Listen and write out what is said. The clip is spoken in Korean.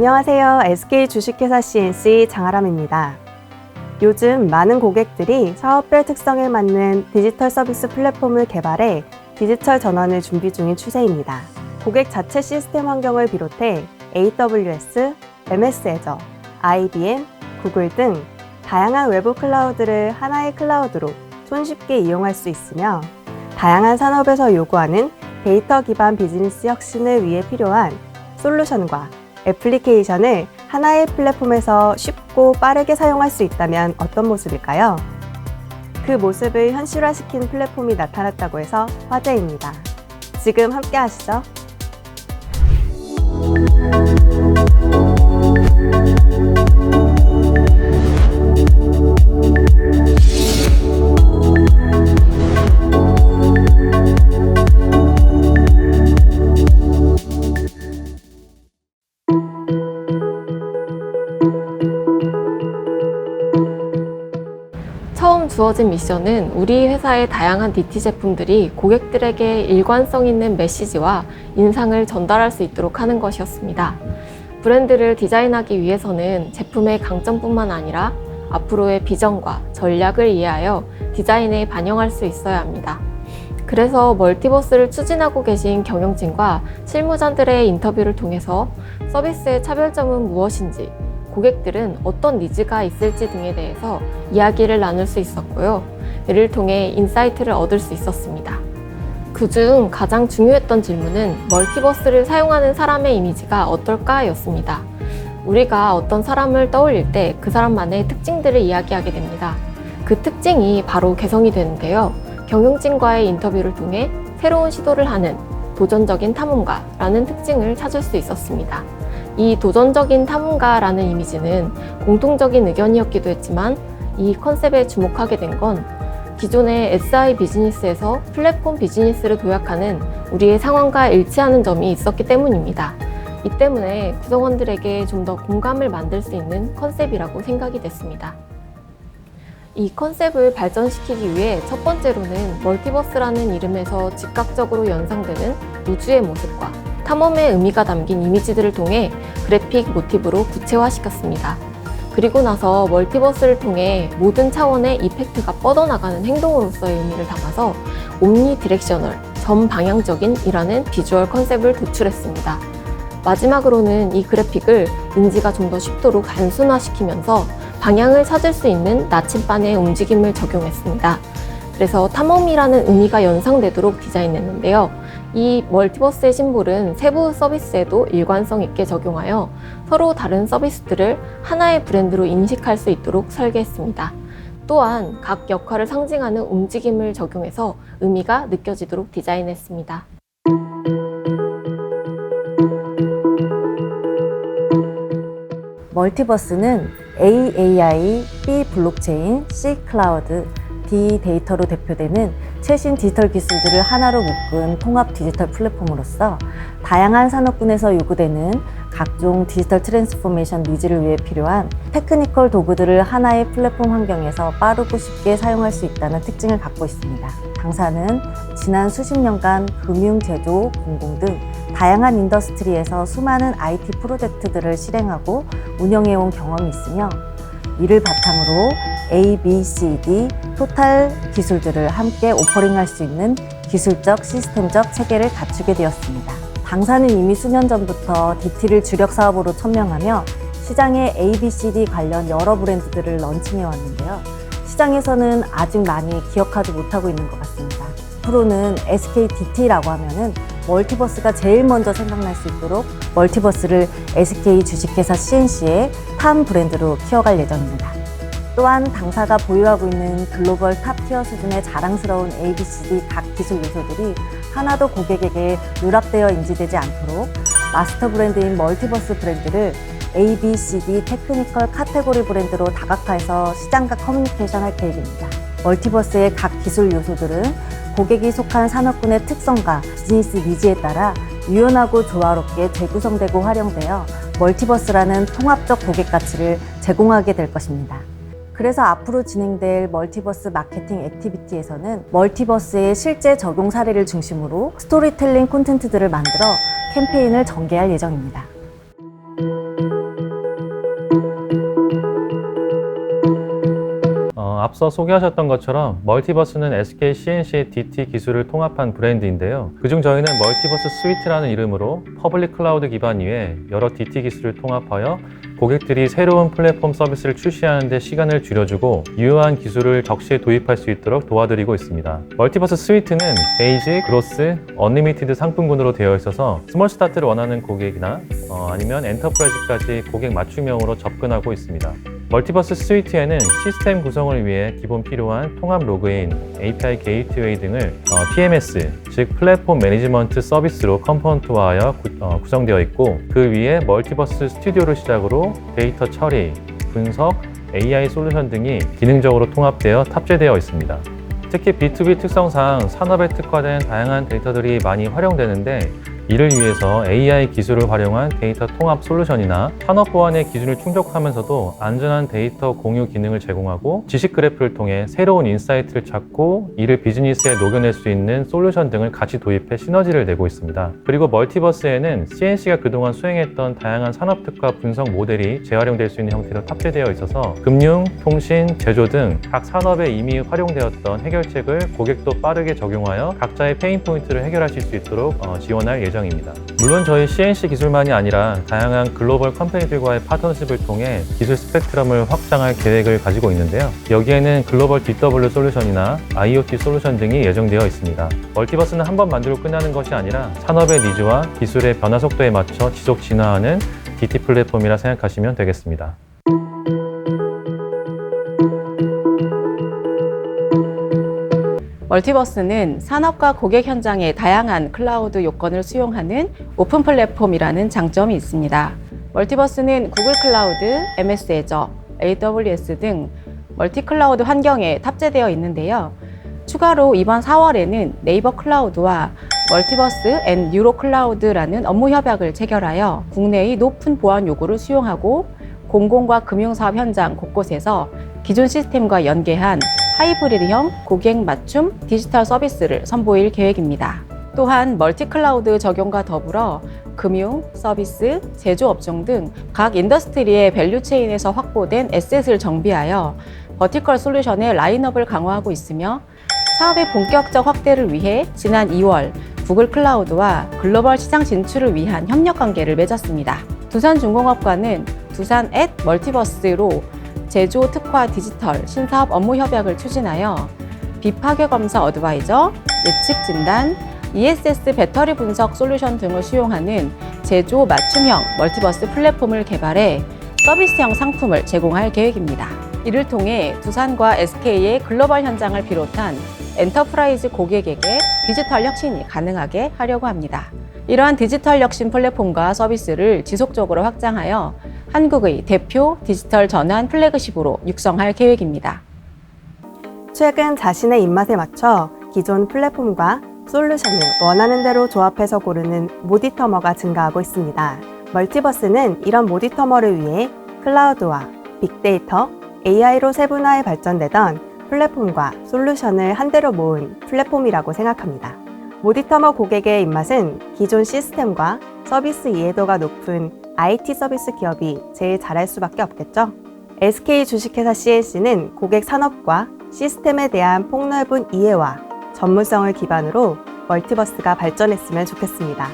안녕하세요. SK 주식회사 CNC 장아람입니다. 요즘 많은 고객들이 사업별 특성에 맞는 디지털 서비스 플랫폼을 개발해 디지털 전환을 준비 중인 추세입니다. 고객 자체 시스템 환경을 비롯해 AWS, MS 애저, IBM, 구글 등 다양한 외부 클라우드를 하나의 클라우드로 손쉽게 이용할 수 있으며 다양한 산업에서 요구하는 데이터 기반 비즈니스 혁신을 위해 필요한 솔루션과 애플리케이션을 하나의 플랫폼에서 쉽고 빠르게 사용할 수 있다면 어떤 모습일까요? 그 모습을 현실화시킨 플랫폼이 나타났다고 해서 화제입니다. 지금 함께 하시죠. 처음 주어진 미션은 우리 회사의 다양한 DT 제품들이 고객들에게 일관성 있는 메시지와 인상을 전달할 수 있도록 하는 것이었습니다. 브랜드를 디자인하기 위해서는 제품의 강점뿐만 아니라 앞으로의 비전과 전략을 이해하여 디자인에 반영할 수 있어야 합니다. 그래서 멀티버스를 추진하고 계신 경영진과 실무자들의 인터뷰를 통해서 서비스의 차별점은 무엇인지, 고객들은 어떤 니즈가 있을지 등에 대해서 이야기를 나눌 수 있었고요. 이를 통해 인사이트를 얻을 수 있었습니다. 그중 가장 중요했던 질문은 멀티버스를 사용하는 사람의 이미지가 어떨까 였습니다. 우리가 어떤 사람을 떠올릴 때 그 사람만의 특징들을 이야기하게 됩니다. 그 특징이 바로 개성이 되는데요. 경영진과의 인터뷰를 통해 새로운 시도를 하는 도전적인 탐험가라는 특징을 찾을 수 있었습니다. 이 도전적인 탐험가라는 이미지는 공통적인 의견이었기도 했지만 이 컨셉에 주목하게 된 건 기존의 SI 비즈니스에서 플랫폼 비즈니스를 도약하는 우리의 상황과 일치하는 점이 있었기 때문입니다. 이 때문에 구성원들에게 좀 더 공감을 만들 수 있는 컨셉이라고 생각이 됐습니다. 이 컨셉을 발전시키기 위해 첫 번째로는 멀티버스라는 이름에서 즉각적으로 연상되는 우주의 모습과 탐험의 의미가 담긴 이미지들을 통해 그래픽 모티브로 구체화시켰습니다. 그리고 나서 멀티버스를 통해 모든 차원의 이펙트가 뻗어나가는 행동으로서의 의미를 담아서 옴니 디렉셔널, 전방향적인이라는 비주얼 컨셉을 도출했습니다. 마지막으로는 이 그래픽을 인지가 좀 더 쉽도록 단순화시키면서 방향을 찾을 수 있는 나침반의 움직임을 적용했습니다. 그래서 탐험이라는 의미가 연상되도록 디자인했는데요. 이 멀티버스의 심볼은 세부 서비스에도 일관성 있게 적용하여 서로 다른 서비스들을 하나의 브랜드로 인식할 수 있도록 설계했습니다. 또한 각 역할을 상징하는 움직임을 적용해서 의미가 느껴지도록 디자인했습니다. 멀티버스는 AI, B 블록체인, C 클라우드, D 데이터로 대표되는 최신 디지털 기술들을 하나로 묶은 통합 디지털 플랫폼으로서 다양한 산업군에서 요구되는 각종 디지털 트랜스포메이션 니즈를 위해 필요한 테크니컬 도구들을 하나의 플랫폼 환경에서 빠르고 쉽게 사용할 수 있다는 특징을 갖고 있습니다. 당사는 지난 수십 년간 금융, 제조, 공공 등 다양한 인더스트리에서 수많은 IT 프로젝트들을 실행하고 운영해온 경험이 있으며 이를 바탕으로 A, B, C, D 토탈 기술들을 함께 오퍼링할 수 있는 기술적, 시스템적 체계를 갖추게 되었습니다. 당사는 이미 수년 전부터 DT를 주력 사업으로 천명하며 시장에 A, B, C, D 관련 여러 브랜드들을 런칭해 왔는데요. 시장에서는 아직 많이 기억하지 못하고 있는 것 같습니다. 앞으로는 SK DT라고 하면은 멀티버스가 제일 먼저 생각날 수 있도록 멀티버스를 SK 주식회사 CNC의 탑 브랜드로 키워갈 예정입니다. 또한 당사가 보유하고 있는 글로벌 탑티어 수준의 자랑스러운 ABCD 각 기술 요소들이 하나도 고객에게 누락되어 인지되지 않도록 마스터 브랜드인 멀티버스 브랜드를 ABCD 테크니컬 카테고리 브랜드로 다각화해서 시장과 커뮤니케이션 할 계획입니다. 멀티버스의 각 기술 요소들은 고객이 속한 산업군의 특성과 비즈니스 니즈에 따라 유연하고 조화롭게 재구성되고 활용되어 멀티버스라는 통합적 고객 가치를 제공하게 될 것입니다. 그래서 앞으로 진행될 멀티버스 마케팅 액티비티에서는 멀티버스의 실제 적용 사례를 중심으로 스토리텔링 콘텐츠들을 만들어 캠페인을 전개할 예정입니다. 앞서 소개하셨던 것처럼 멀티버스는 SK CNC의 DT 기술을 통합한 브랜드인데요. 그중 저희는 멀티버스 스위트라는 이름으로 퍼블릭 클라우드 기반 위에 여러 DT 기술을 통합하여 고객들이 새로운 플랫폼 서비스를 출시하는 데 시간을 줄여주고 유효한 기술을 적시에 도입할 수 있도록 도와드리고 있습니다. 멀티버스 스위트는 베이직, 그로스, 언리미티드 상품군으로 되어 있어서 스몰 스타트를 원하는 고객이나 아니면 엔터프라이즈까지 고객 맞춤형으로 접근하고 있습니다. 멀티버스 스위트에는 시스템 구성을 위해 기본 필요한 통합 로그인, API 게이트웨이 등을 PMS, 즉 플랫폼 매니지먼트 서비스로 컴포넌트화하여 구성되어 있고, 그 위에 멀티버스 스튜디오를 시작으로 데이터 처리, 분석, AI 솔루션 등이 기능적으로 통합되어 탑재되어 있습니다. 특히 B2B 특성상 산업에 특화된 다양한 데이터들이 많이 활용되는데, 이를 위해서 AI 기술을 활용한 데이터 통합 솔루션이나 산업 보안의 기준을 충족하면서도 안전한 데이터 공유 기능을 제공하고 지식 그래프를 통해 새로운 인사이트를 찾고 이를 비즈니스에 녹여낼 수 있는 솔루션 등을 같이 도입해 시너지를 내고 있습니다. 그리고 멀티버스에는 CNC가 그동안 수행했던 다양한 산업 특화 분석 모델이 재활용될 수 있는 형태로 탑재되어 있어서 금융, 통신, 제조 등 각 산업에 이미 활용되었던 해결책을 고객도 빠르게 적용하여 각자의 페인 포인트를 해결하실 수 있도록 지원할 예정입니다. 물론 저희 CNC 기술만이 아니라 다양한 글로벌 컴퍼니들과의 파트너십을 통해 기술 스펙트럼을 확장할 계획을 가지고 있는데요. 여기에는 글로벌 DW 솔루션이나 IoT 솔루션 등이 예정되어 있습니다. 멀티버스는 한 번 만들고 끝나는 것이 아니라 산업의 니즈와 기술의 변화 속도에 맞춰 지속 진화하는 DT 플랫폼이라 생각하시면 되겠습니다. 멀티버스는 산업과 고객 현장의 다양한 클라우드 요건을 수용하는 오픈 플랫폼이라는 장점이 있습니다. 멀티버스는 구글 클라우드, MS 애저, AWS 등 멀티 클라우드 환경에 탑재되어 있는데요. 추가로 이번 4월에는 네이버 클라우드와 멀티버스 앤 유로 클라우드라는 업무 협약을 체결하여 국내의 높은 보안 요구를 수용하고 공공과 금융사업 현장 곳곳에서 기존 시스템과 연계한 하이브리드형 고객 맞춤 디지털 서비스를 선보일 계획입니다. 또한 멀티클라우드 적용과 더불어 금융, 서비스, 제조업종 등 각 인더스트리의 밸류체인에서 확보된 에셋을 정비하여 버티컬 솔루션의 라인업을 강화하고 있으며 사업의 본격적 확대를 위해 지난 2월 구글 클라우드와 글로벌 시장 진출을 위한 협력 관계를 맺었습니다. 두산중공업과는 두산 앳 멀티버스로 제조 특화 디지털 신사업 업무 협약을 추진하여 비파괴 검사 어드바이저, 예측 진단, ESS 배터리 분석 솔루션 등을 수용하는 제조 맞춤형 멀티버스 플랫폼을 개발해 서비스형 상품을 제공할 계획입니다. 이를 통해 두산과 SK의 글로벌 현장을 비롯한 엔터프라이즈 고객에게 디지털 혁신이 가능하게 하려고 합니다. 이러한 디지털 혁신 플랫폼과 서비스를 지속적으로 확장하여 한국의 대표 디지털 전환 플래그십으로 육성할 계획입니다. 최근 자신의 입맛에 맞춰 기존 플랫폼과 솔루션을 원하는 대로 조합해서 고르는 모디터머가 증가하고 있습니다. 멀티버스는 이런 모디터머를 위해 클라우드와 빅데이터, AI로 세분화해 발전되던 플랫폼과 솔루션을 한데로 모은 플랫폼이라고 생각합니다. 모디터머 고객의 입맛은 기존 시스템과 서비스 이해도가 높은 IT 서비스 기업이 제일 잘할 수밖에 없겠죠. SK 주식회사 CNC는 고객 산업과 시스템에 대한 폭넓은 이해와 전문성을 기반으로 멀티버스가 발전했으면 좋겠습니다.